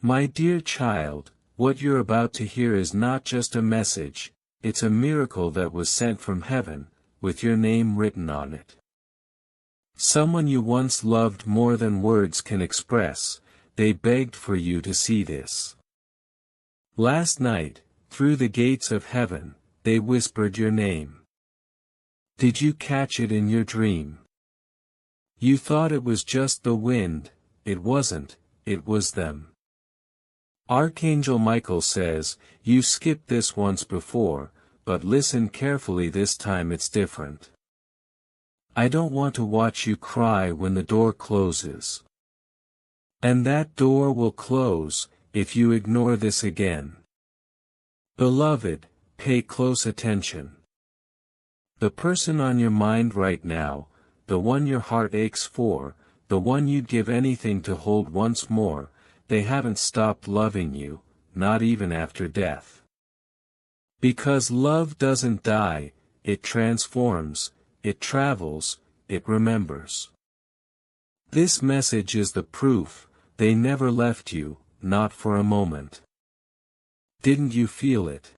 My dear child, what you're about to hear is not just a message, it's a miracle that was sent from heaven, with your name written on it. Someone you once loved more than words can express, they begged for you to see this. Last night, through the gates of heaven, they whispered your name. Did you catch it in your dream? You thought it was just the wind, it wasn't, it was them. Archangel Michael says, you skipped this once before, but listen carefully, this time it's different. I don't want to watch you cry when the door closes. And that door will close, if you ignore this again. Beloved, pay close attention. The person on your mind right now, the one your heart aches for, the one you'd give anything to hold once more, they haven't stopped loving you, not even after death. Because love doesn't die, it transforms, it travels, it remembers. This message is the proof, they never left you, not for a moment. Didn't you feel it?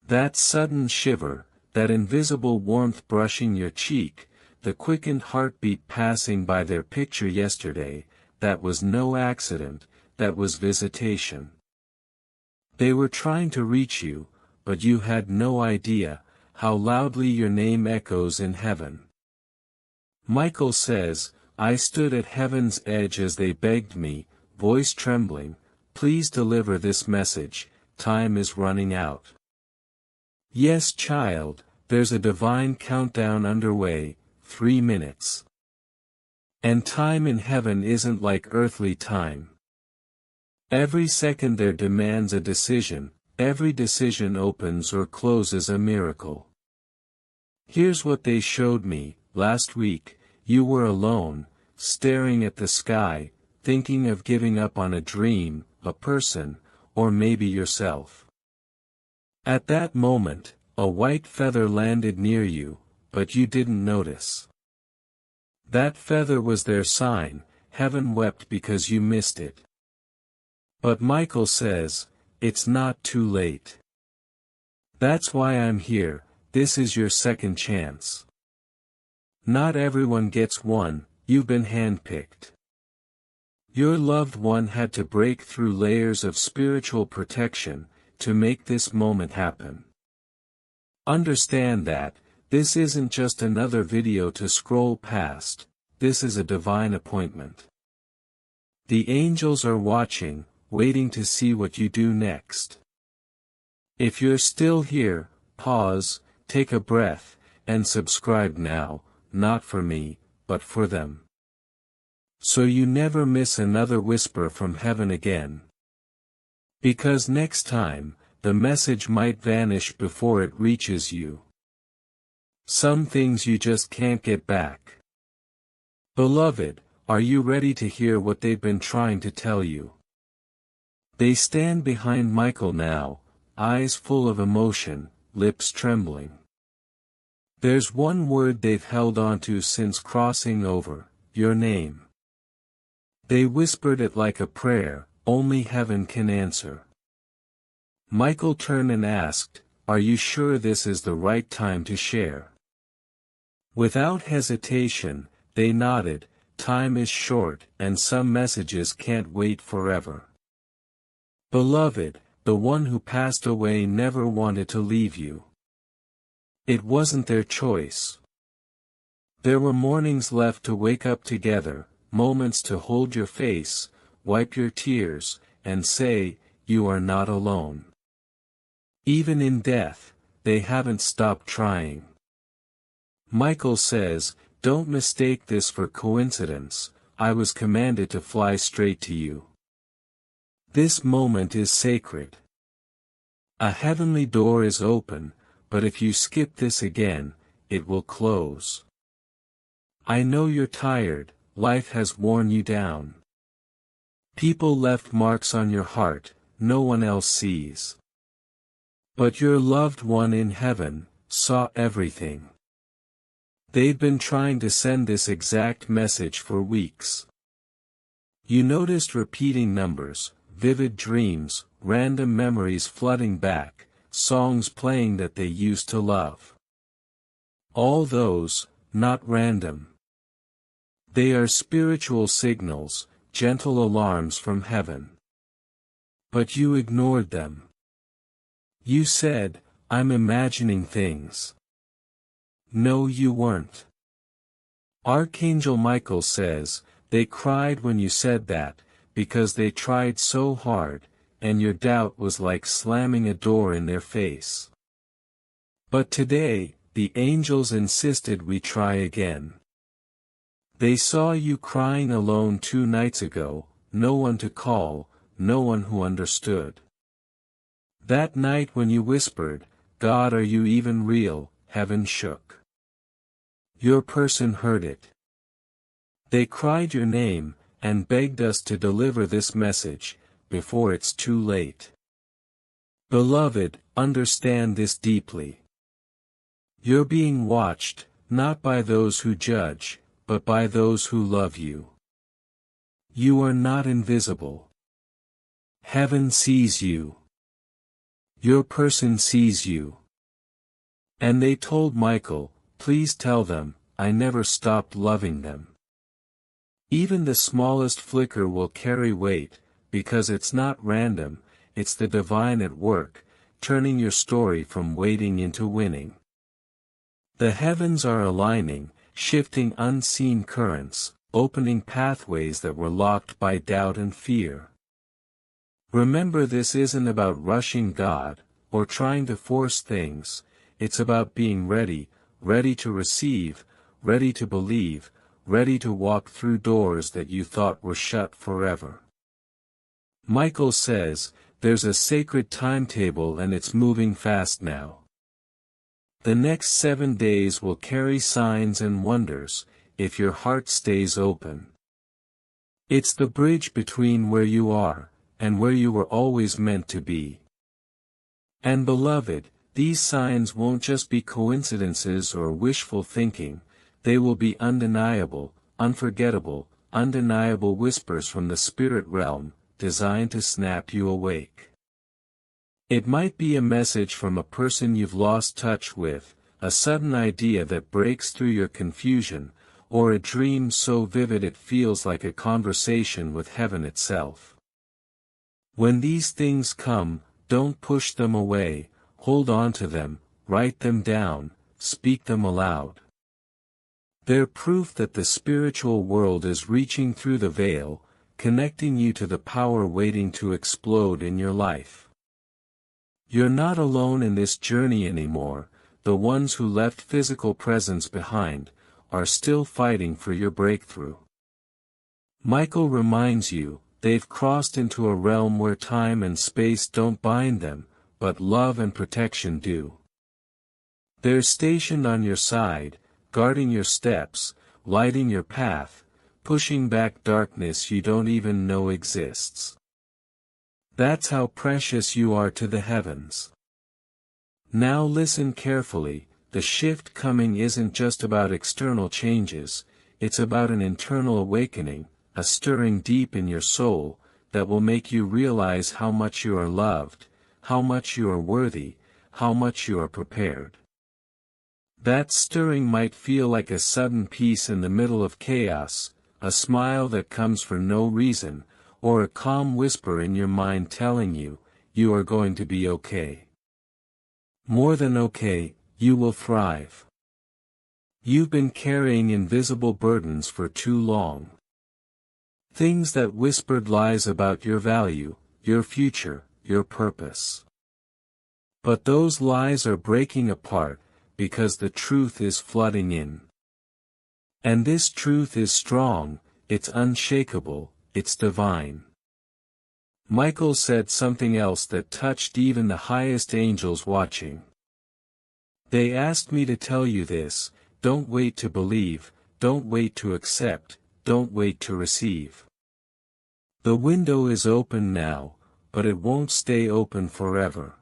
That sudden shiver, that invisible warmth brushing your cheek, the quickened heartbeat passing by their picture yesterday, that was no accident, that was visitation. They were trying to reach you, but you had no idea how loudly your name echoes in heaven. Michael says, I stood at heaven's edge as they begged me, voice trembling, please deliver this message, time is running out. Yes, child, there's a divine countdown underway, 3 minutes. And time in heaven isn't like earthly time. Every second there demands a decision, every decision opens or closes a miracle. Here's what they showed me, last week, you were alone, staring at the sky, thinking of giving up on a dream, a person, or maybe yourself. At that moment, a white feather landed near you, but you didn't notice. That feather was their sign, heaven wept because you missed it. But Michael says, it's not too late. That's why I'm here, this is your second chance. Not everyone gets one, you've been handpicked. Your loved one had to break through layers of spiritual protection, to make this moment happen. Understand that, this isn't just another video to scroll past, this is a divine appointment. The angels are watching, waiting to see what you do next. If you're still here, pause, take a breath, and subscribe now, not for me, but for them. So you never miss another whisper from heaven again. Because next time, the message might vanish before it reaches you. Some things you just can't get back. Beloved, are you ready to hear what they've been trying to tell you? They stand behind Michael now, eyes full of emotion, lips trembling. There's one word they've held onto since crossing over, your name. They whispered it like a prayer, only heaven can answer. Michael turned and asked, are you sure this is the right time to share? Without hesitation, they nodded, time is short and some messages can't wait forever. Beloved, the one who passed away never wanted to leave you. It wasn't their choice. There were mornings left to wake up together, moments to hold your face, wipe your tears, and say, you are not alone. Even in death, they haven't stopped trying. Michael says, don't mistake this for coincidence, I was commanded to fly straight to you. This moment is sacred. A heavenly door is open, but if you skip this again, it will close. I know you're tired, life has worn you down. People left marks on your heart, no one else sees. But your loved one in heaven saw everything. They've been trying to send this exact message for weeks. You noticed repeating numbers, vivid dreams, random memories flooding back, songs playing that they used to love. All those, not random. They are spiritual signals, gentle alarms from heaven. But you ignored them. You said, "I'm imagining things." No, you weren't. Archangel Michael says, they cried when you said that, because they tried so hard, and your doubt was like slamming a door in their face. But today, the angels insisted we try again. They saw you crying alone 2 nights ago, no one to call, no one who understood. That night when you whispered, "God, are you even real?" heaven shook. Your person heard it. They cried your name, and begged us to deliver this message, before it's too late. Beloved, understand this deeply. You're being watched, not by those who judge, but by those who love you. You are not invisible. Heaven sees you. Your person sees you. And they told Michael, "Please tell them, I never stopped loving them." Even the smallest flicker will carry weight, because it's not random, it's the divine at work, turning your story from waiting into winning. The heavens are aligning, shifting unseen currents, opening pathways that were locked by doubt and fear. Remember, this isn't about rushing God, or trying to force things, it's about being ready, ready to receive, ready to believe, ready to walk through doors that you thought were shut forever. Michael says, there's a sacred timetable and it's moving fast now. The next 7 days will carry signs and wonders, if your heart stays open. It's the bridge between where you are, and where you were always meant to be. And beloved, these signs won't just be coincidences or wishful thinking, they will be undeniable, unforgettable, undeniable whispers from the spirit realm, designed to snap you awake. It might be a message from a person you've lost touch with, a sudden idea that breaks through your confusion, or a dream so vivid it feels like a conversation with heaven itself. When these things come, don't push them away, hold on to them, write them down, speak them aloud. They're proof that the spiritual world is reaching through the veil, connecting you to the power waiting to explode in your life. You're not alone in this journey anymore, the ones who left physical presence behind, are still fighting for your breakthrough. Michael reminds you, they've crossed into a realm where time and space don't bind them, but love and protection do. They're stationed on your side, guarding your steps, lighting your path, pushing back darkness you don't even know exists. That's how precious you are to the heavens. Now listen carefully, the shift coming isn't just about external changes, it's about an internal awakening, a stirring deep in your soul, that will make you realize how much you are loved, how much you are worthy, how much you are prepared. That stirring might feel like a sudden peace in the middle of chaos, a smile that comes for no reason, or a calm whisper in your mind telling you, you are going to be okay. More than okay, you will thrive. You've been carrying invisible burdens for too long. Things that whispered lies about your value, your future, your purpose. But those lies are breaking apart, because the truth is flooding in. And this truth is strong, it's unshakable, it's divine. Michael said something else that touched even the highest angels watching. They asked me to tell you this, don't wait to believe, don't wait to accept, don't wait to receive. The window is open now, but it won't stay open forever.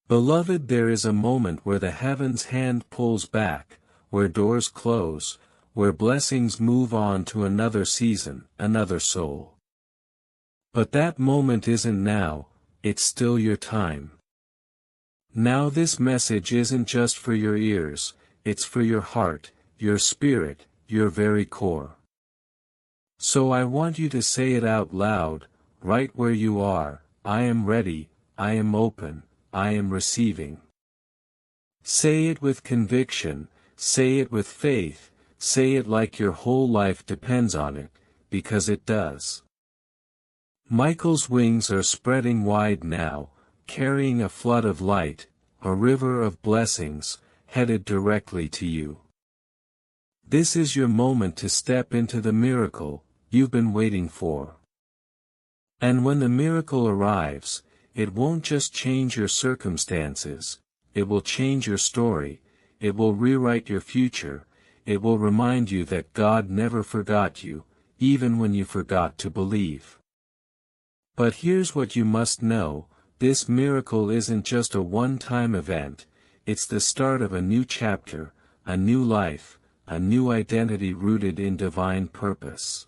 Beloved, there is a moment where the heaven's hand pulls back, where doors close, where blessings move on to another season, another soul. But that moment isn't now, it's still your time. Now this message isn't just for your ears, it's for your heart, your spirit, your very core. So I want you to say it out loud, right where you are: I am ready, I am open, I am receiving. Say it with conviction, say it with faith, say it like your whole life depends on it, because it does. Michael's wings are spreading wide now, carrying a flood of light, a river of blessings, headed directly to you. This is your moment to step into the miracle you've been waiting for. And when the miracle arrives, it won't just change your circumstances, it will change your story, it will rewrite your future, it will remind you that God never forgot you, even when you forgot to believe. But here's what you must know: this miracle isn't just a one-time event, it's the start of a new chapter, a new life, a new identity rooted in divine purpose.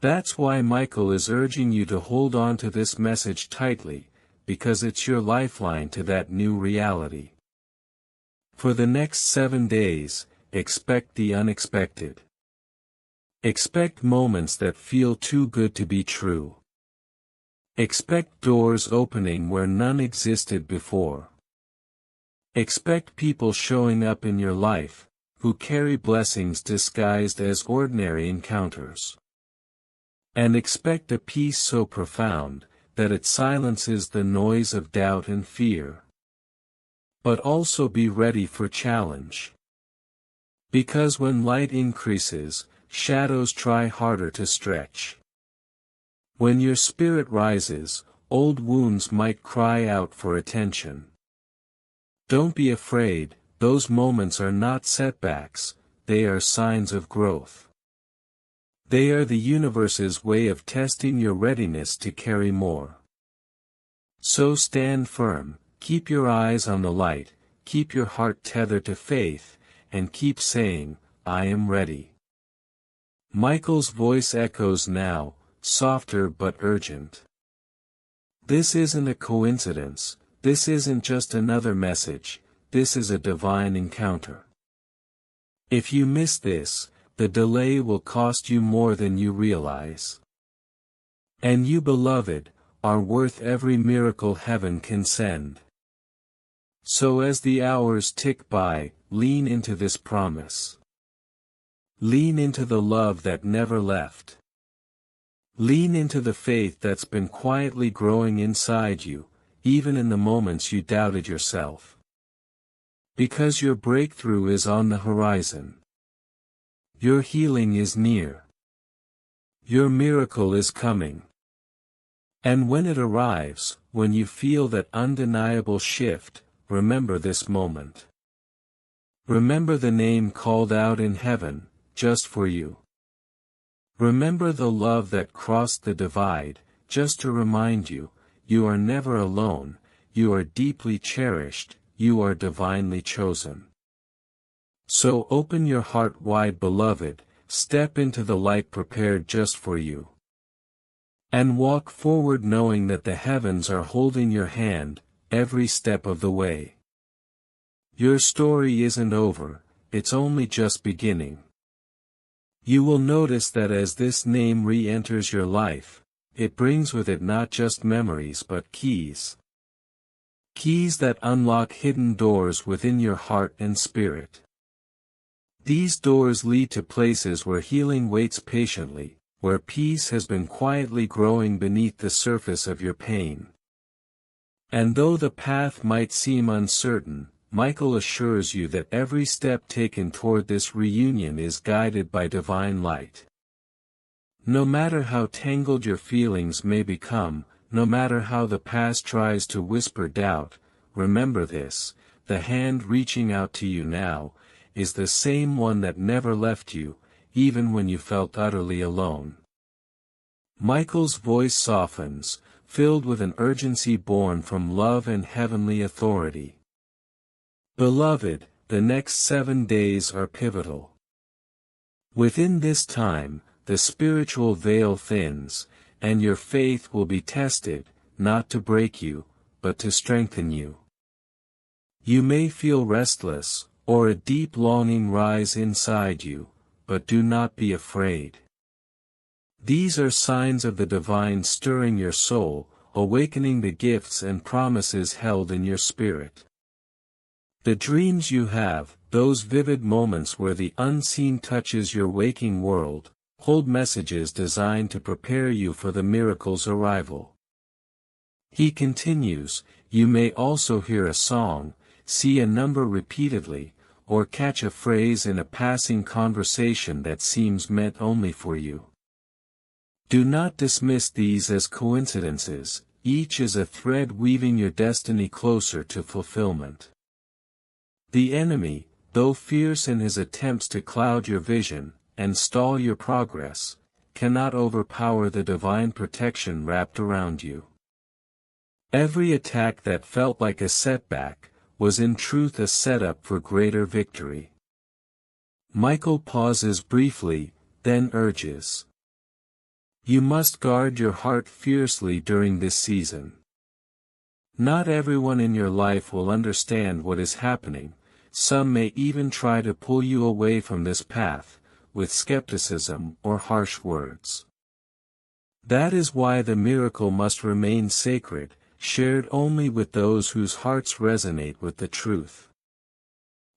That's why Michael is urging you to hold on to this message tightly, because it's your lifeline to that new reality. For the next 7 days, expect the unexpected. Expect moments that feel too good to be true. Expect doors opening where none existed before. Expect people showing up in your life, who carry blessings disguised as ordinary encounters. And expect a peace so profound, that it silences the noise of doubt and fear. But also be ready for challenge. Because when light increases, shadows try harder to stretch. When your spirit rises, old wounds might cry out for attention. Don't be afraid, those moments are not setbacks, they are signs of growth. They are the universe's way of testing your readiness to carry more. So stand firm, keep your eyes on the light, keep your heart tethered to faith, and keep saying, I am ready. Michael's voice echoes now, softer but urgent. This isn't a coincidence, this isn't just another message, this is a divine encounter. If you miss this, the delay will cost you more than you realize. And you, beloved, are worth every miracle heaven can send. So as the hours tick by, lean into this promise. Lean into the love that never left. Lean into the faith that's been quietly growing inside you, even in the moments you doubted yourself. Because your breakthrough is on the horizon. Your healing is near. Your miracle is coming. And when it arrives, when you feel that undeniable shift, remember this moment. Remember the name called out in heaven, just for you. Remember the love that crossed the divide, just to remind you, you are never alone, you are deeply cherished, you are divinely chosen. So open your heart wide, beloved, step into the light prepared just for you. And walk forward knowing that the heavens are holding your hand, every step of the way. Your story isn't over, it's only just beginning. You will notice that as this name re-enters your life, it brings with it not just memories but keys. Keys that unlock hidden doors within your heart and spirit. These doors lead to places where healing waits patiently, where peace has been quietly growing beneath the surface of your pain. And though the path might seem uncertain, Michael assures you that every step taken toward this reunion is guided by divine light. No matter how tangled your feelings may become, no matter how the past tries to whisper doubt, remember this: the hand reaching out to you now is the same one that never left you, even when you felt utterly alone. Michael's voice softens, filled with an urgency born from love and heavenly authority. Beloved, the next 7 days are pivotal. Within this time, the spiritual veil thins, and your faith will be tested, not to break you, but to strengthen you. You may feel restless, or a deep longing rise inside you, but do not be afraid. These are signs of the divine stirring your soul, awakening the gifts and promises held in your spirit. The dreams you have, those vivid moments where the unseen touches your waking world, hold messages designed to prepare you for the miracle's arrival. He continues, you may also hear a song, see a number repeatedly, or catch a phrase in a passing conversation that seems meant only for you. Do not dismiss these as coincidences, each is a thread weaving your destiny closer to fulfillment. The enemy, though fierce in his attempts to cloud your vision, and stall your progress, cannot overpower the divine protection wrapped around you. Every attack that felt like a setback, was in truth a setup for greater victory. Michael pauses briefly, then urges. You must guard your heart fiercely during this season. Not everyone in your life will understand what is happening, some may even try to pull you away from this path, with skepticism or harsh words. That is why the miracle must remain sacred, shared only with those whose hearts resonate with the truth.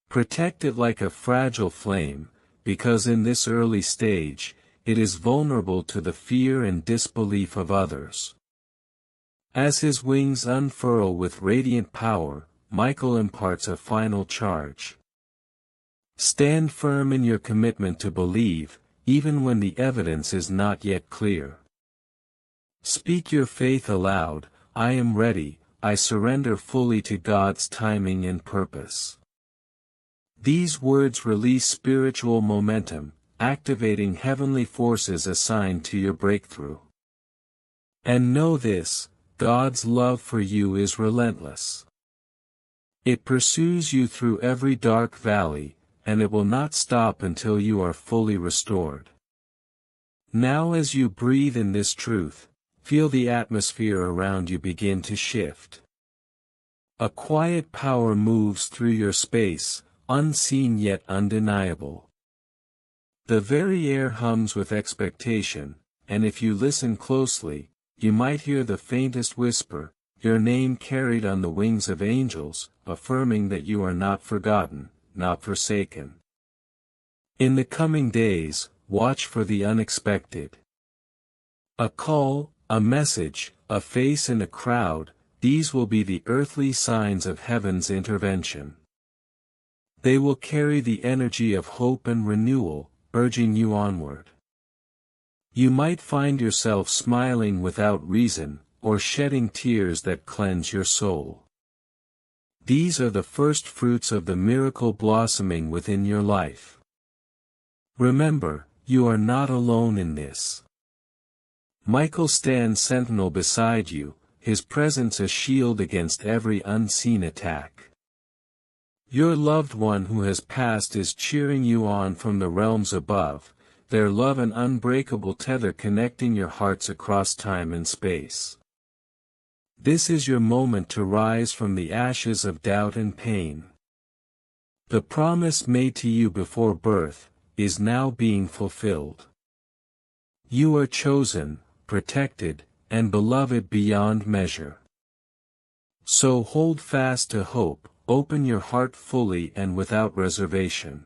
Protect it like a fragile flame, because in this early stage, it is vulnerable to the fear and disbelief of others. As his wings unfurl with radiant power, Michael imparts a final charge. Stand firm in your commitment to believe, even when the evidence is not yet clear. Speak your faith aloud, I am ready, I surrender fully to God's timing and purpose. These words release spiritual momentum, activating heavenly forces assigned to your breakthrough. And know this, God's love for you is relentless. It pursues you through every dark valley, and it will not stop until you are fully restored. Now as you breathe in this truth, feel the atmosphere around you begin to shift. A quiet power moves through your space, unseen yet undeniable. The very air hums with expectation, and if you listen closely, you might hear the faintest whisper, your name carried on the wings of angels, affirming that you are not forgotten, not forsaken. In the coming days, watch for the unexpected. A call, a message, a face in a crowd, these will be the earthly signs of heaven's intervention. They will carry the energy of hope and renewal, urging you onward. You might find yourself smiling without reason, or shedding tears that cleanse your soul. These are the first fruits of the miracle blossoming within your life. Remember, you are not alone in this. Michael stands sentinel beside you, his presence a shield against every unseen attack. Your loved one who has passed is cheering you on from the realms above, their love an unbreakable tether connecting your hearts across time and space. This is your moment to rise from the ashes of doubt and pain. The promise made to you before birth, is now being fulfilled. You are chosen, protected, and beloved beyond measure. So hold fast to hope, open your heart fully and without reservation.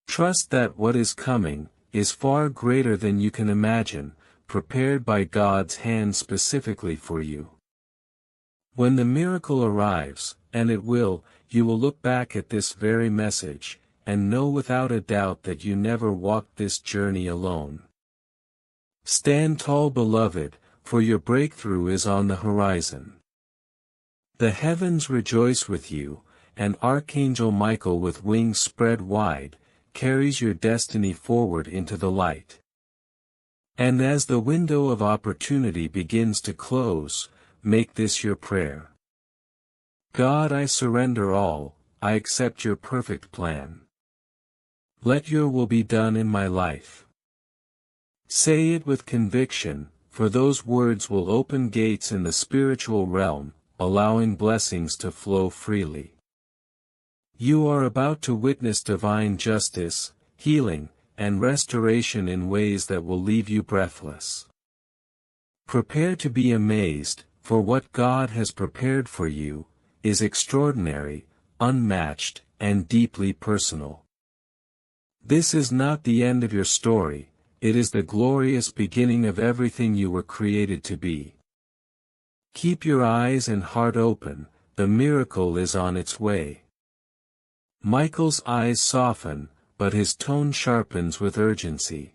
Trust that what is coming, is far greater than you can imagine, prepared by God's hand specifically for you. When the miracle arrives, and it will, you will look back at this very message, and know without a doubt that you never walked this journey alone. Stand tall, beloved, for your breakthrough is on the horizon. The heavens rejoice with you, and Archangel Michael with wings spread wide, carries your destiny forward into the light. And as the window of opportunity begins to close, make this your prayer. God, I surrender all, I accept your perfect plan. Let your will be done in my life. Say it with conviction, for those words will open gates in the spiritual realm, allowing blessings to flow freely. You are about to witness divine justice, healing, and restoration in ways that will leave you breathless. Prepare to be amazed, for what God has prepared for you is extraordinary, unmatched, and deeply personal. This is not the end of your story, it is the glorious beginning of everything you were created to be. Keep your eyes and heart open, the miracle is on its way. Michael's eyes soften, but his tone sharpens with urgency.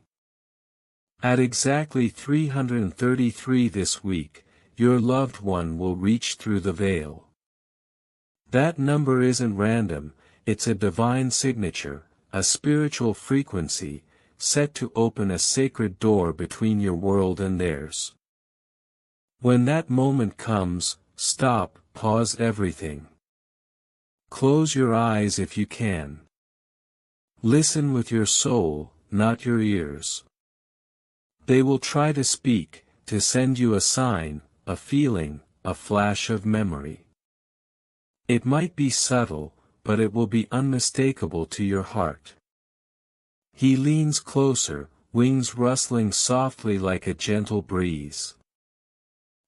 At exactly 333 this week, your loved one will reach through the veil. That number isn't random, it's a divine signature, a spiritual frequency, set to open a sacred door between your world and theirs. When that moment comes, stop, pause everything. Close your eyes if you can. Listen with your soul, not your ears. They will try to speak, to send you a sign, a feeling, a flash of memory. It might be subtle, but it will be unmistakable to your heart. He leans closer, wings rustling softly like a gentle breeze.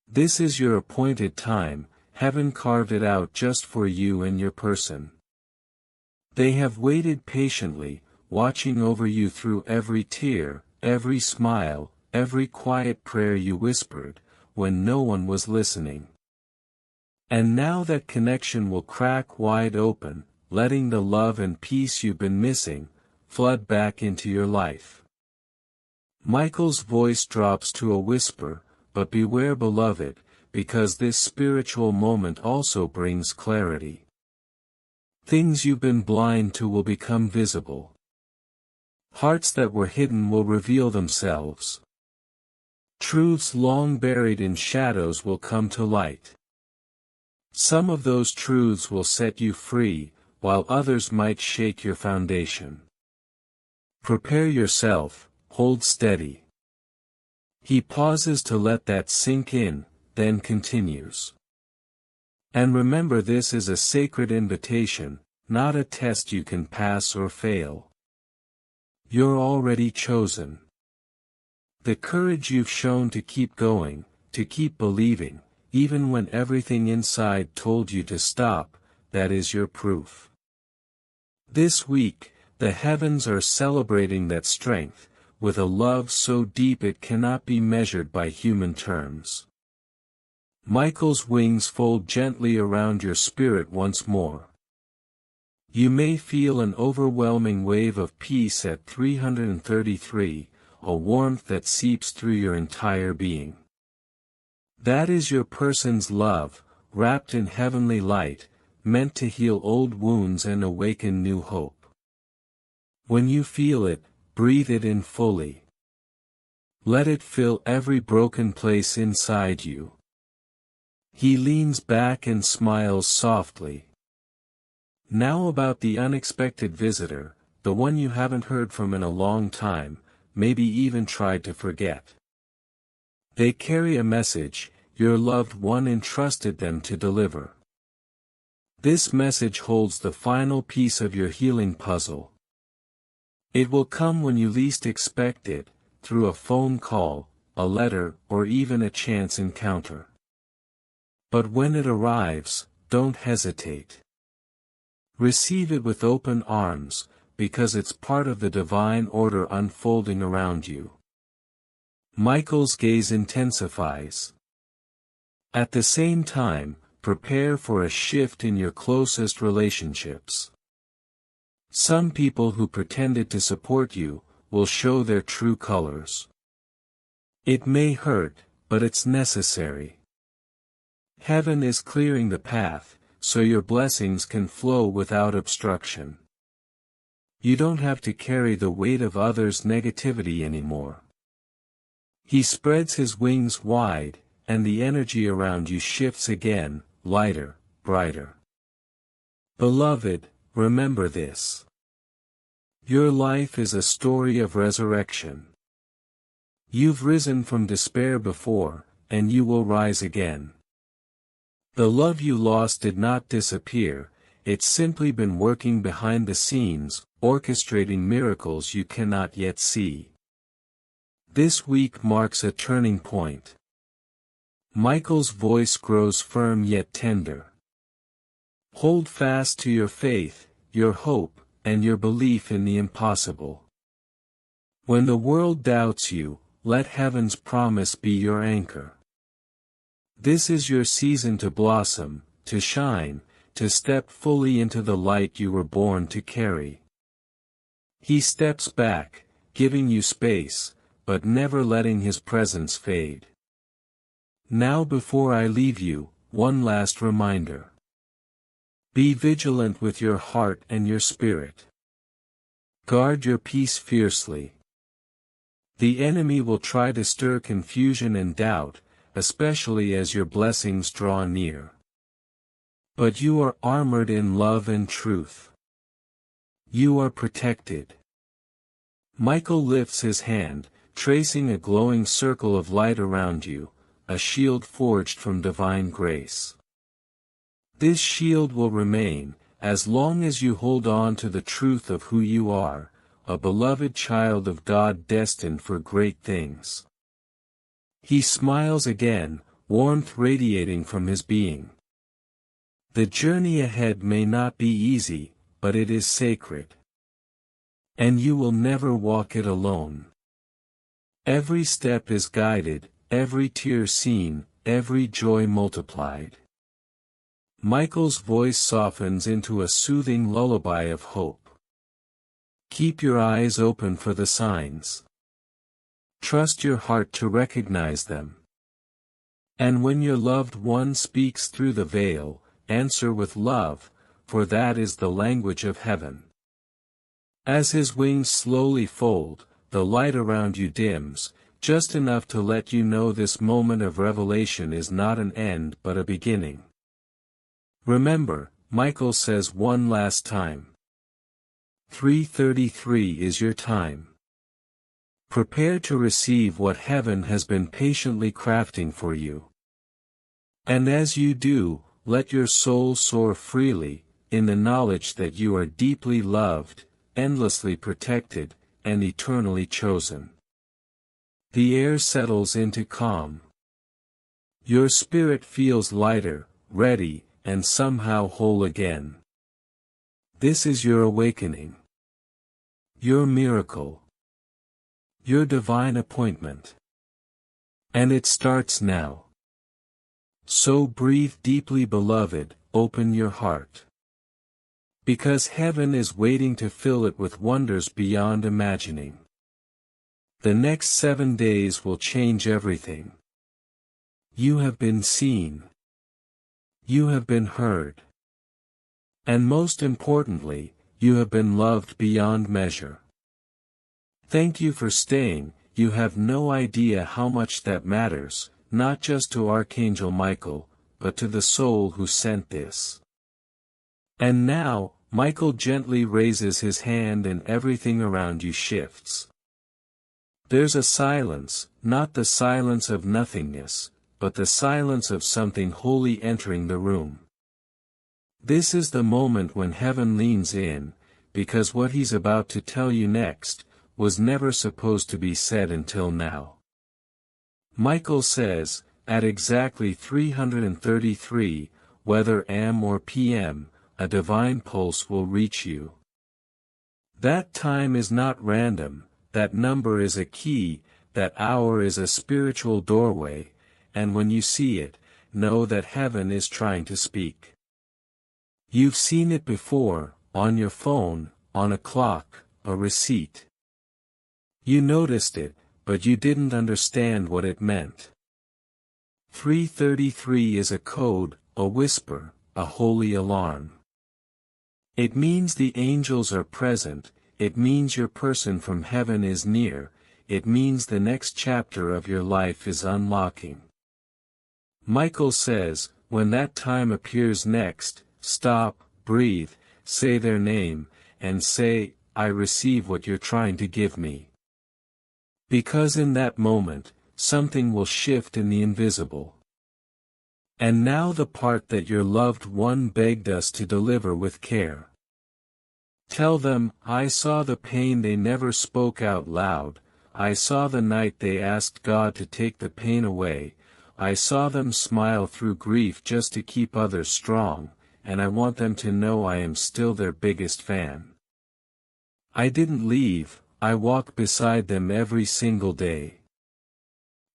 This is your appointed time, heaven carved it out just for you and your person. They have waited patiently, watching over you through every tear, every smile, every quiet prayer you whispered, when no one was listening. And now that connection will crack wide open, letting the love and peace you've been missing, flood back into your life. Michael's voice drops to a whisper, but beware beloved, because this spiritual moment also brings clarity. Things you've been blind to will become visible. Hearts that were hidden will reveal themselves. Truths long buried in shadows will come to light. Some of those truths will set you free, while others might shake your foundation. Prepare yourself, hold steady. He pauses to let that sink in, then continues. And remember, this is a sacred invitation, not a test you can pass or fail. You're already chosen. The courage you've shown to keep going, to keep believing, even when everything inside told you to stop, that is your proof. This week, the heavens are celebrating that strength, with a love so deep it cannot be measured by human terms. Michael's wings fold gently around your spirit once more. You may feel an overwhelming wave of peace at 333, a warmth that seeps through your entire being. That is your person's love, wrapped in heavenly light, meant to heal old wounds and awaken new hope. When you feel it, breathe it in fully. Let it fill every broken place inside you. He leans back and smiles softly. Now about the unexpected visitor, the one you haven't heard from in a long time, maybe even tried to forget. They carry a message, your loved one entrusted them to deliver. This message holds the final piece of your healing puzzle. It will come when you least expect it, through a phone call, a letter, or even a chance encounter. But when it arrives, don't hesitate. Receive it with open arms, because it's part of the divine order unfolding around you. Michael's gaze intensifies. At the same time, prepare for a shift in your closest relationships. Some people who pretended to support you, will show their true colors. It may hurt, but it's necessary. Heaven is clearing the path, so your blessings can flow without obstruction. You don't have to carry the weight of others' negativity anymore. He spreads his wings wide, and the energy around you shifts again, lighter, brighter. Beloved, remember this. Your life is a story of resurrection. You've risen from despair before, and you will rise again. The love you lost did not disappear, it's simply been working behind the scenes, orchestrating miracles you cannot yet see. This week marks a turning point. Michael's voice grows firm yet tender. Hold fast to your faith, your hope, and your belief in the impossible. When the world doubts you, let heaven's promise be your anchor. This is your season to blossom, to shine, to step fully into the light you were born to carry. He steps back, giving you space, but never letting his presence fade. Now before I leave you, one last reminder. Be vigilant with your heart and your spirit. Guard your peace fiercely. The enemy will try to stir confusion and doubt, especially as your blessings draw near. But you are armored in love and truth. You are protected. Michael lifts his hand, tracing a glowing circle of light around you, a shield forged from divine grace. This shield will remain, as long as you hold on to the truth of who you are, a beloved child of God destined for great things. He smiles again, warmth radiating from his being. The journey ahead may not be easy, but it is sacred. And you will never walk it alone. Every step is guided, every tear seen, every joy multiplied. Michael's voice softens into a soothing lullaby of hope. Keep your eyes open for the signs. Trust your heart to recognize them. And when your loved one speaks through the veil, answer with love, for that is the language of heaven. As his wings slowly fold, the light around you dims, just enough to let you know this moment of revelation is not an end but a beginning. Remember, Michael says one last time. 3:33 is your time. Prepare to receive what heaven has been patiently crafting for you. And as you do, let your soul soar freely, in the knowledge that you are deeply loved, endlessly protected, and eternally chosen. The air settles into calm. Your spirit feels lighter, ready, and somehow whole again. This is your awakening. Your miracle. Your divine appointment. And it starts now. So breathe deeply, beloved, open your heart. Because heaven is waiting to fill it with wonders beyond imagining. The next 7 days will change everything. You have been seen. You have been heard. And most importantly, you have been loved beyond measure. Thank you for staying. You have no idea how much that matters, not just to Archangel Michael, but to the soul who sent this. And now, Michael gently raises his hand and everything around you shifts. There's a silence, not the silence of nothingness, but the silence of something holy entering the room. This is the moment when heaven leans in, because what he's about to tell you next, was never supposed to be said until now. Michael says, at exactly 333, whether AM or PM, a divine pulse will reach you. That time is not random, that number is a key, that hour is a spiritual doorway, and when you see it, know that heaven is trying to speak. You've seen it before, on your phone, on a clock, a receipt. You noticed it, but you didn't understand what it meant. 333 is a code, a whisper, a holy alarm. It means the angels are present, it means your person from heaven is near, it means the next chapter of your life is unlocking. Michael says, when that time appears next, stop, breathe, say their name, and say, I receive what you're trying to give me. Because in that moment, something will shift in the invisible. And now the part that your loved one begged us to deliver with care. Tell them, I saw the pain they never spoke out loud, I saw the night they asked God to take the pain away, I saw them smile through grief just to keep others strong, and I want them to know I am still their biggest fan. I didn't leave, I walk beside them every single day.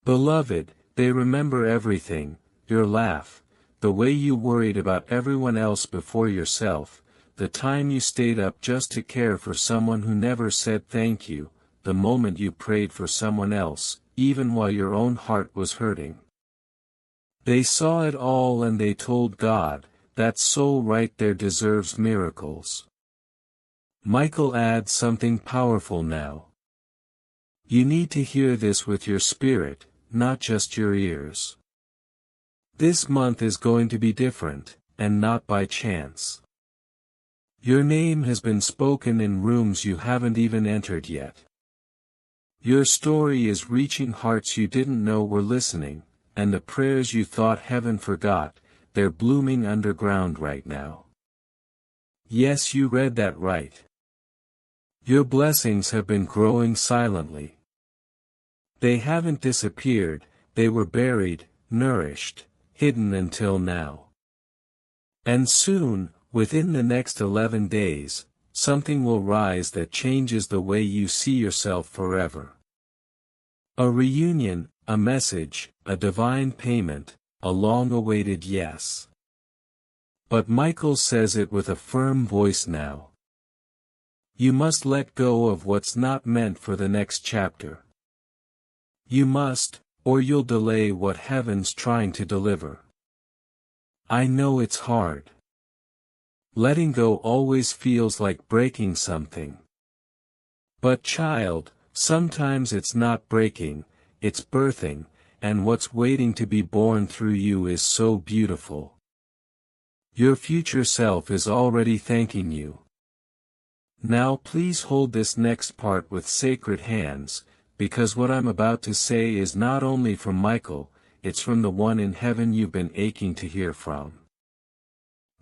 Beloved, they remember everything, your laugh, the way you worried about everyone else before yourself, the time you stayed up just to care for someone who never said thank you, the moment you prayed for someone else, even while your own heart was hurting. They saw it all and they told God, that soul right there deserves miracles. Michael adds something powerful now. You need to hear this with your spirit, not just your ears. This month is going to be different, and not by chance. Your name has been spoken in rooms you haven't even entered yet. Your story is reaching hearts you didn't know were listening, and the prayers you thought heaven forgot, they're blooming underground right now. Yes, you read that right. Your blessings have been growing silently. They haven't disappeared, they were buried, nourished, hidden until now. And soon, within the next 11 days, something will rise that changes the way you see yourself forever. A reunion, a message, a divine payment, a long-awaited yes. But Michael says it with a firm voice now. You must let go of what's not meant for the next chapter. You must, or you'll delay what heaven's trying to deliver. I know it's hard. Letting go always feels like breaking something. But child, sometimes it's not breaking, it's birthing, and what's waiting to be born through you is so beautiful. Your future self is already thanking you. Now please hold this next part with sacred hands, because what I'm about to say is not only from Michael, it's from the one in heaven you've been aching to hear from.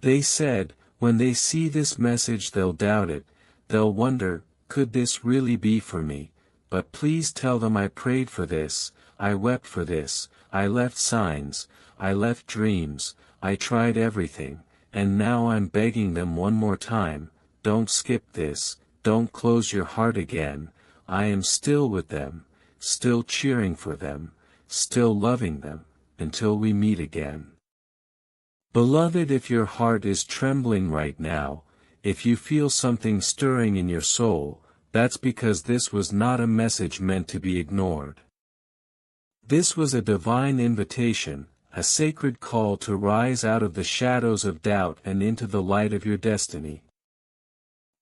They said, when they see this message they'll doubt it, they'll wonder, could this really be for me? But please tell them I prayed for this, I wept for this, I left signs, I left dreams, I tried everything, and now I'm begging them one more time, don't skip this, don't close your heart again, I am still with them, still cheering for them, still loving them, until we meet again. Beloved, if your heart is trembling right now, if you feel something stirring in your soul, that's because this was not a message meant to be ignored. This was a divine invitation, a sacred call to rise out of the shadows of doubt and into the light of your destiny.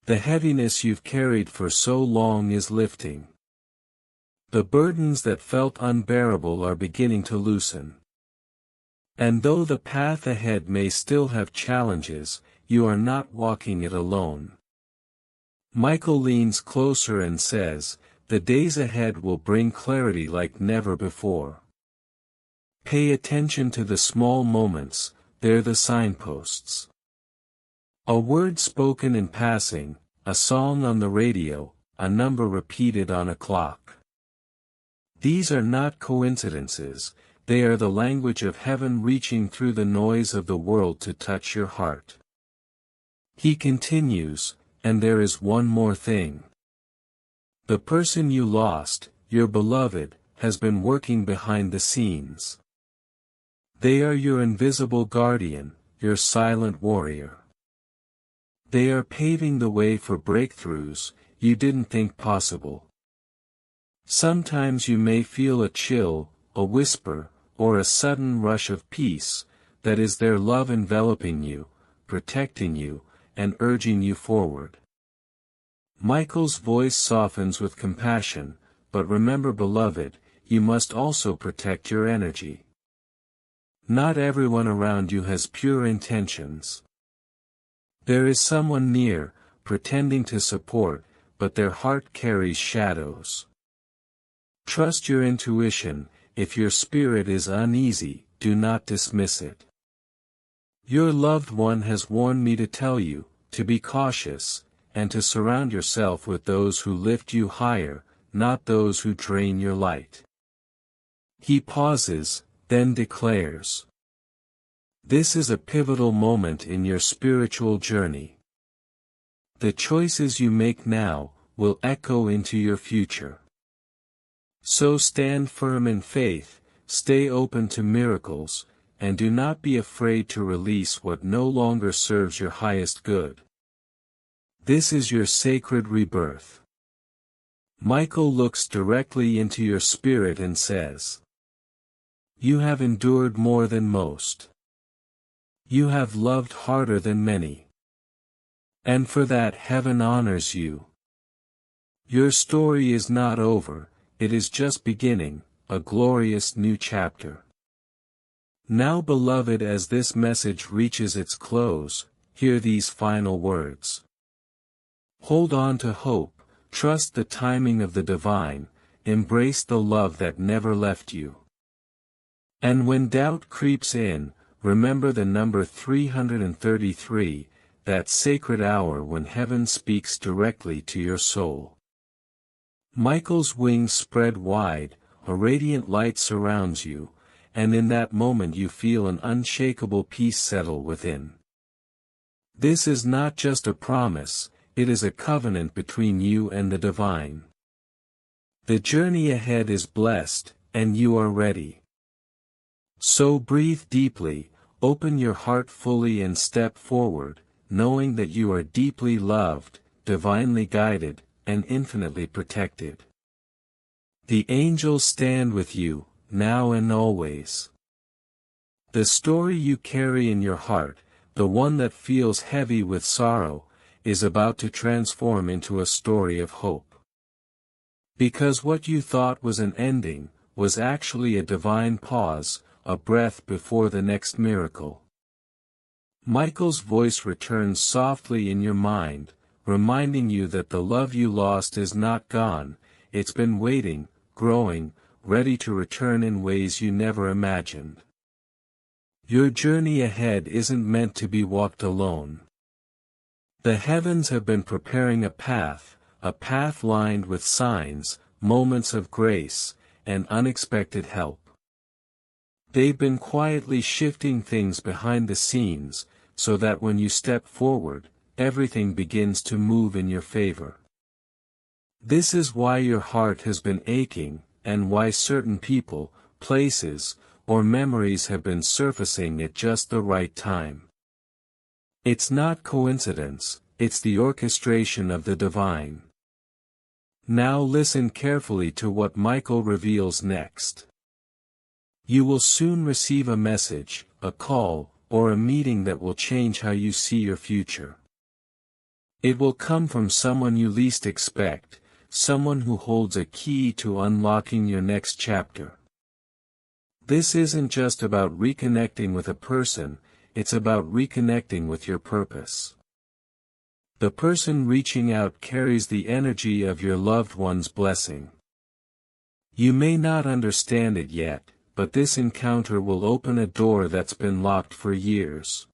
The heaviness you've carried for so long is lifting. The burdens that felt unbearable are beginning to loosen. And though the path ahead may still have challenges, you are not walking it alone. Michael leans closer and says, the days ahead will bring clarity like never before. Pay attention to the small moments, they're the signposts. A word spoken in passing, a song on the radio, a number repeated on a clock. These are not coincidences, they are the language of heaven reaching through the noise of the world to touch your heart. He continues, and there is one more thing. The person you lost, your beloved, has been working behind the scenes. They are your invisible guardian, your silent warrior. They are paving the way for breakthroughs you didn't think possible. Sometimes you may feel a chill, a whisper, or a sudden rush of peace, that is their love enveloping you, protecting you, and urging you forward. Michael's voice softens with compassion, but remember, beloved, you must also protect your energy. Not everyone around you has pure intentions. There is someone near, pretending to support, but their heart carries shadows. Trust your intuition. If your spirit is uneasy, do not dismiss it. Your loved one has warned me to tell you, to be cautious, and to surround yourself with those who lift you higher, not those who drain your light. He pauses, then declares. This is a pivotal moment in your spiritual journey. The choices you make now will echo into your future. So stand firm in faith, stay open to miracles, and do not be afraid to release what no longer serves your highest good. This is your sacred rebirth. Michael looks directly into your spirit and says, you have endured more than most. You have loved harder than many. And for that heaven honors you. Your story is not over, it is just beginning, a glorious new chapter. Now, beloved, as this message reaches its close, hear these final words. Hold on to hope, trust the timing of the divine, embrace the love that never left you. And when doubt creeps in, remember the number 333, that sacred hour when heaven speaks directly to your soul. Michael's wings spread wide, a radiant light surrounds you, and in that moment you feel an unshakable peace settle within. This is not just a promise, it is a covenant between you and the divine. The journey ahead is blessed, and you are ready. So breathe deeply, open your heart fully and step forward, knowing that you are deeply loved, divinely guided, and infinitely protected. The angels stand with you, now and always. The story you carry in your heart, the one that feels heavy with sorrow, is about to transform into a story of hope. Because what you thought was an ending, was actually a divine pause, a breath before the next miracle. Michael's voice returns softly in your mind, reminding you that the love you lost is not gone, it's been waiting, growing, ready to return in ways you never imagined. Your journey ahead isn't meant to be walked alone. The heavens have been preparing a path lined with signs, moments of grace, and unexpected help. They've been quietly shifting things behind the scenes, so that when you step forward, everything begins to move in your favor. This is why your heart has been aching, and why certain people, places, or memories have been surfacing at just the right time. It's not coincidence, it's the orchestration of the divine. Now listen carefully to what Michael reveals next. You will soon receive a message, a call, or a meeting that will change how you see your future. It will come from someone you least expect, someone who holds a key to unlocking your next chapter. This isn't just about reconnecting with a person, it's about reconnecting with your purpose. The person reaching out carries the energy of your loved one's blessing. You may not understand it yet, but this encounter will open a door that's been locked for years.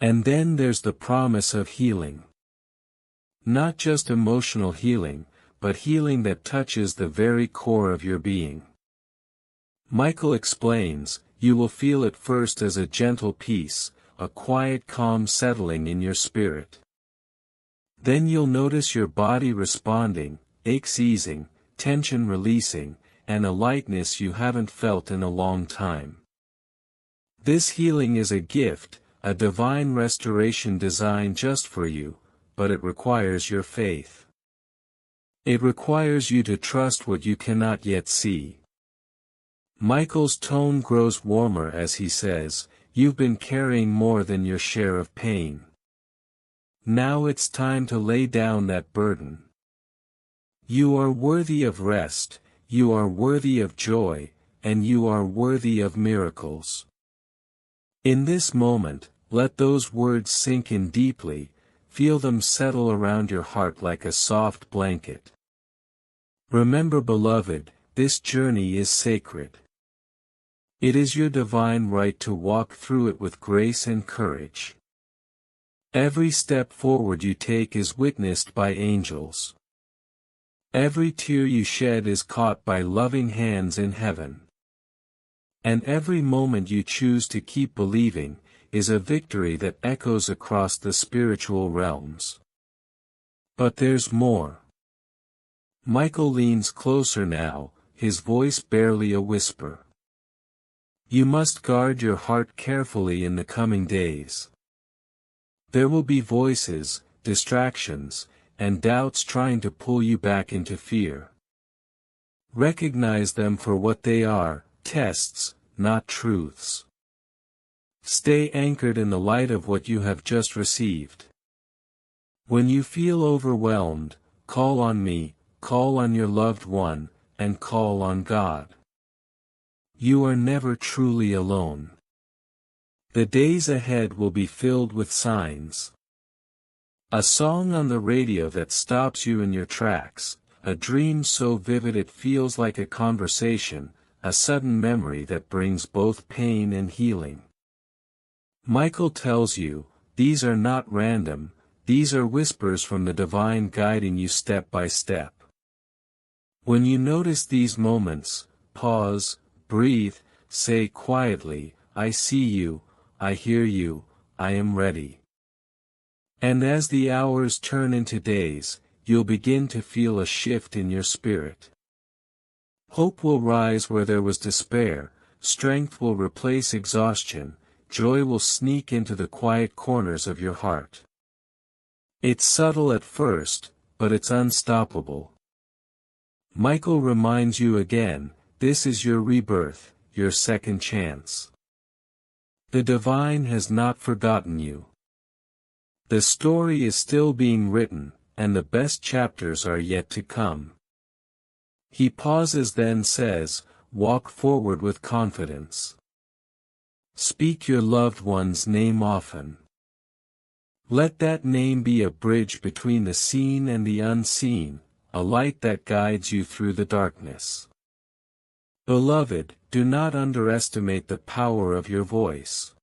And then there's the promise of healing. Not just emotional healing, but healing that touches the very core of your being. Michael explains, you will feel it first as a gentle peace, a quiet calm settling in your spirit. Then you'll notice your body responding, aches easing, tension releasing, and a lightness you haven't felt in a long time. This healing is a gift, a divine restoration designed just for you, but it requires your faith. It requires you to trust what you cannot yet see. Michael's tone grows warmer as he says, you've been carrying more than your share of pain. Now it's time to lay down that burden. You are worthy of rest, you are worthy of joy, and you are worthy of miracles. In this moment, let those words sink in deeply, feel them settle around your heart like a soft blanket. Remember, beloved, this journey is sacred. It is your divine right to walk through it with grace and courage. Every step forward you take is witnessed by angels. Every tear you shed is caught by loving hands in heaven. And every moment you choose to keep believing, is a victory that echoes across the spiritual realms. But there's more. Michael leans closer now, his voice barely a whisper. You must guard your heart carefully in the coming days. There will be voices, distractions, and doubts trying to pull you back into fear. Recognize them for what they are, tests, not truths. Stay anchored in the light of what you have just received. When you feel overwhelmed, call on me, call on your loved one, and call on God. You are never truly alone. The days ahead will be filled with signs. A song on the radio that stops you in your tracks, a dream so vivid it feels like a conversation, a sudden memory that brings both pain and healing. Michael tells you, these are not random, these are whispers from the divine guiding you step by step. When you notice these moments, pause, breathe, say quietly, I see you, I hear you, I am ready. And as the hours turn into days, you'll begin to feel a shift in your spirit. Hope will rise where there was despair, strength will replace exhaustion, joy will sneak into the quiet corners of your heart. It's subtle at first, but it's unstoppable. Michael reminds you again, this is your rebirth, your second chance. The divine has not forgotten you. The story is still being written, and the best chapters are yet to come. He pauses, then says, walk forward with confidence. Speak your loved one's name often. Let that name be a bridge between the seen and the unseen, a light that guides you through the darkness. Beloved, do not underestimate the power of your voice.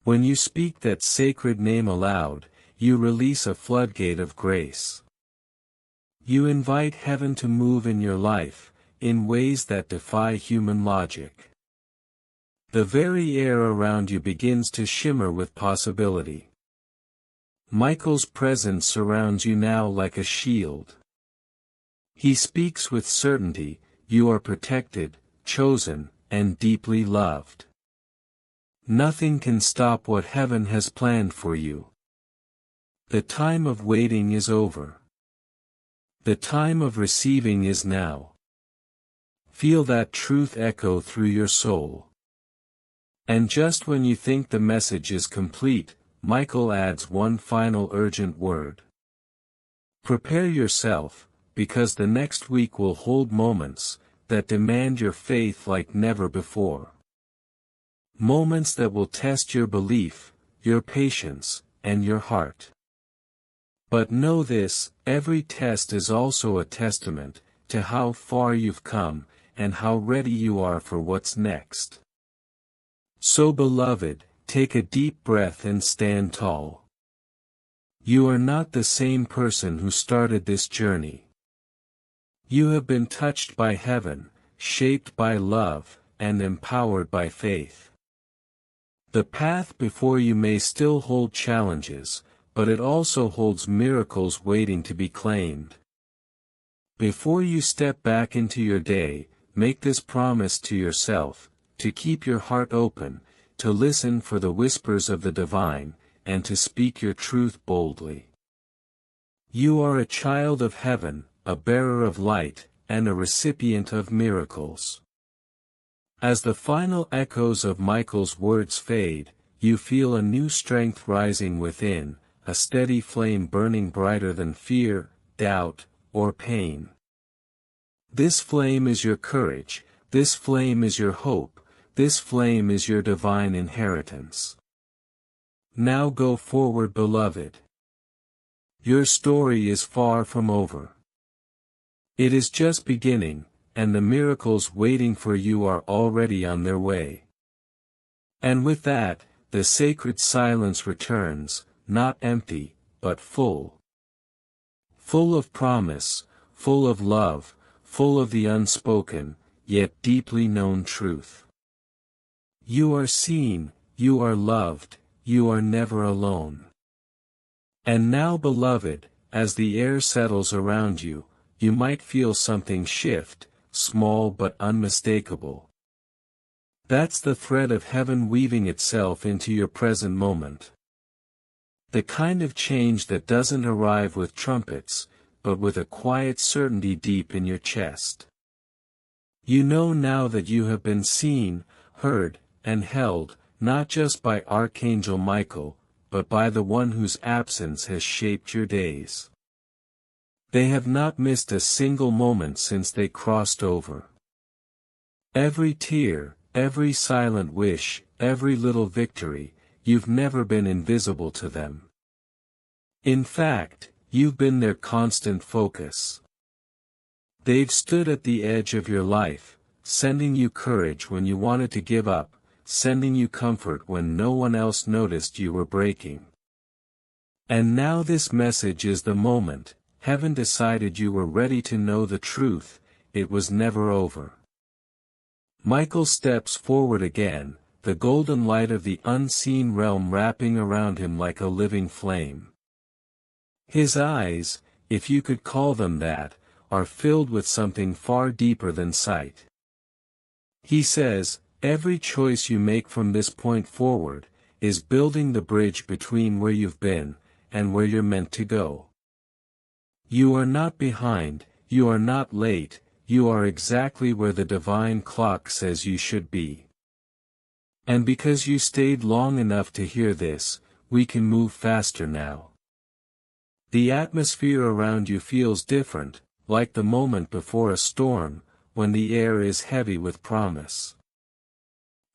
When you speak that sacred name aloud, you release a floodgate of grace. You invite heaven to move in your life, in ways that defy human logic. The very air around you begins to shimmer with possibility. Michael's presence surrounds you now like a shield. He speaks with certainty, you are protected, chosen, and deeply loved. Nothing can stop what heaven has planned for you. The time of waiting is over. The time of receiving is now. Feel that truth echo through your soul. And just when you think the message is complete, Michael adds one final urgent word. Prepare yourself, because the next week will hold moments that demand your faith like never before. Moments that will test your belief, your patience, and your heart. But know this, every test is also a testament to how far you've come, and how ready you are for what's next. So beloved, take a deep breath and stand tall. You are not the same person who started this journey. You have been touched by heaven, shaped by love, and empowered by faith. The path before you may still hold challenges, but it also holds miracles waiting to be claimed. Before you step back into your day, make this promise to yourself, to keep your heart open, to listen for the whispers of the divine, and to speak your truth boldly. You are a child of heaven, a bearer of light, and a recipient of miracles. As the final echoes of Michael's words fade, you feel a new strength rising within, a steady flame burning brighter than fear, doubt, or pain. This flame is your courage, this flame is your hope, this flame is your divine inheritance. Now go forward, beloved. Your story is far from over. It is just beginning, and the miracles waiting for you are already on their way. And with that, the sacred silence returns, not empty, but full. Full of promise, full of love, full of the unspoken, yet deeply known truth. You are seen, you are loved, you are never alone. And now, beloved, as the air settles around you, you might feel something shift, small but unmistakable. That's the thread of heaven weaving itself into your present moment. The kind of change that doesn't arrive with trumpets, but with a quiet certainty deep in your chest. You know now that you have been seen, heard, and held, not just by Archangel Michael, but by the one whose absence has shaped your days. They have not missed a single moment since they crossed over. Every tear, every silent wish, every little victory, you've never been invisible to them. In fact, you've been their constant focus. They've stood at the edge of your life, sending you courage when you wanted to give up, sending you comfort when no one else noticed you were breaking. And now this message is the moment. Heaven decided you were ready to know the truth. It was never over. Michael steps forward again, the golden light of the unseen realm wrapping around him like a living flame. His eyes, if you could call them that, are filled with something far deeper than sight. He says, every choice you make from this point forward, is building the bridge between where you've been, and where you're meant to go. You are not behind, you are not late, you are exactly where the divine clock says you should be. And because you stayed long enough to hear this, we can move faster now. The atmosphere around you feels different, like the moment before a storm, when the air is heavy with promise.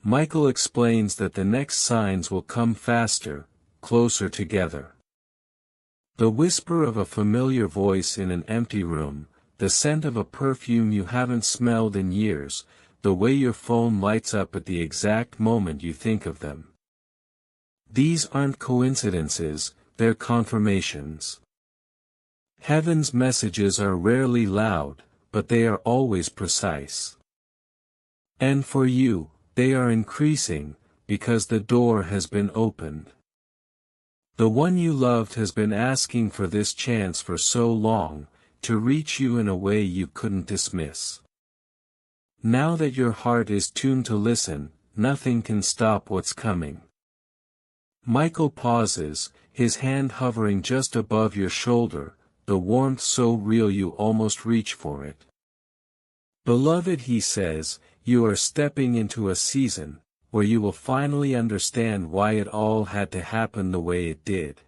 Michael explains that the next signs will come faster, closer together. The whisper of a familiar voice in an empty room, the scent of a perfume you haven't smelled in years, the way your phone lights up at the exact moment you think of them. These aren't coincidences, they're confirmations. Heaven's messages are rarely loud, but they are always precise. And for you, they are increasing, because the door has been opened. The one you loved has been asking for this chance for so long, to reach you in a way you couldn't dismiss. Now that your heart is tuned to listen, nothing can stop what's coming. Michael pauses, his hand hovering just above your shoulder, the warmth so real you almost reach for it. Beloved, he says, you are stepping into a season, where you will finally understand why it all had to happen the way it did.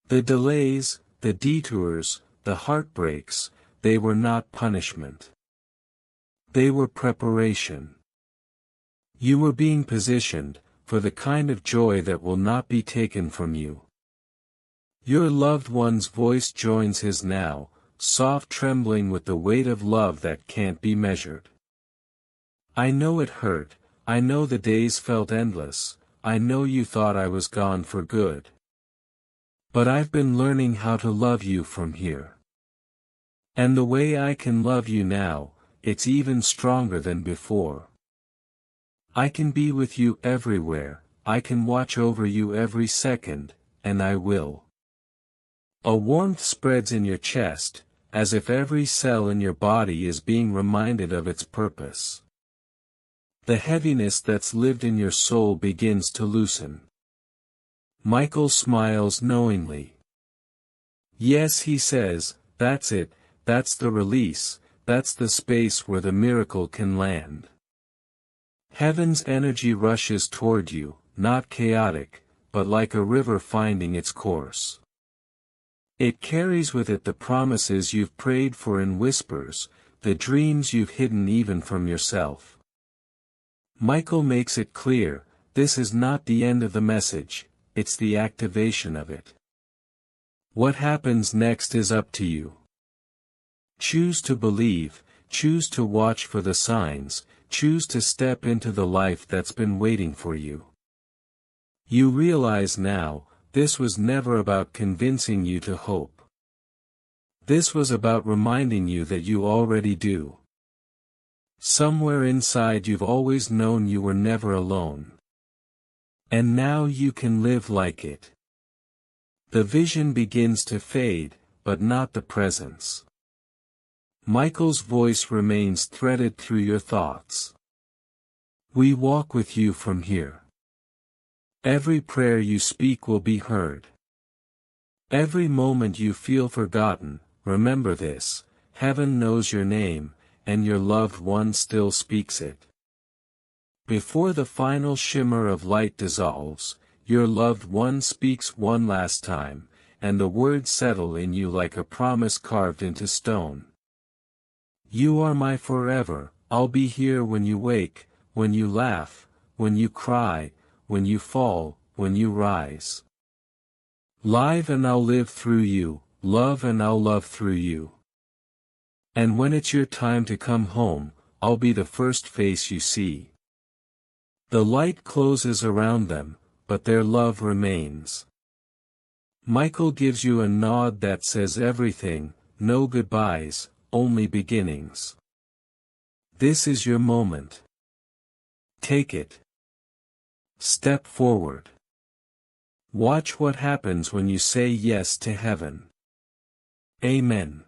The delays, the detours, the heartbreaks, they were not punishment. They were preparation. You were being positioned, for the kind of joy that will not be taken from you. Your loved one's voice joins his now, soft trembling with the weight of love that can't be measured. I know it hurt, I know the days felt endless, I know you thought I was gone for good. But I've been learning how to love you from here. And the way I can love you now, it's even stronger than before. I can be with you everywhere, I can watch over you every second, and I will. A warmth spreads in your chest, as if every cell in your body is being reminded of its purpose. The heaviness that's lived in your soul begins to loosen. Michael smiles knowingly. Yes, he says, that's it, that's the release, that's the space where the miracle can land. Heaven's energy rushes toward you, not chaotic, but like a river finding its course. It carries with it the promises you've prayed for in whispers, the dreams you've hidden even from yourself. Michael makes it clear, this is not the end of the message, it's the activation of it. What happens next is up to you. Choose to believe, choose to watch for the signs, choose to step into the life that's been waiting for you. You realize now, this was never about convincing you to hope. This was about reminding you that you already do. Somewhere inside you've always known you were never alone. And now you can live like it. The vision begins to fade, but not the presence. Michael's voice remains threaded through your thoughts. We walk with you from here. Every prayer you speak will be heard. Every moment you feel forgotten, remember this: heaven knows your name, and your loved one still speaks it. Before the final shimmer of light dissolves, your loved one speaks one last time, and the words settle in you like a promise carved into stone. You are my forever, I'll be here when you wake, when you laugh, when you cry, when you fall, when you rise. Live and I'll live through you, love and I'll love through you. And when it's your time to come home, I'll be the first face you see. The light closes around them, but their love remains. Michael gives you a nod that says everything, no goodbyes, only beginnings. This is your moment. Take it. Step forward. Watch what happens when you say yes to heaven. Amen.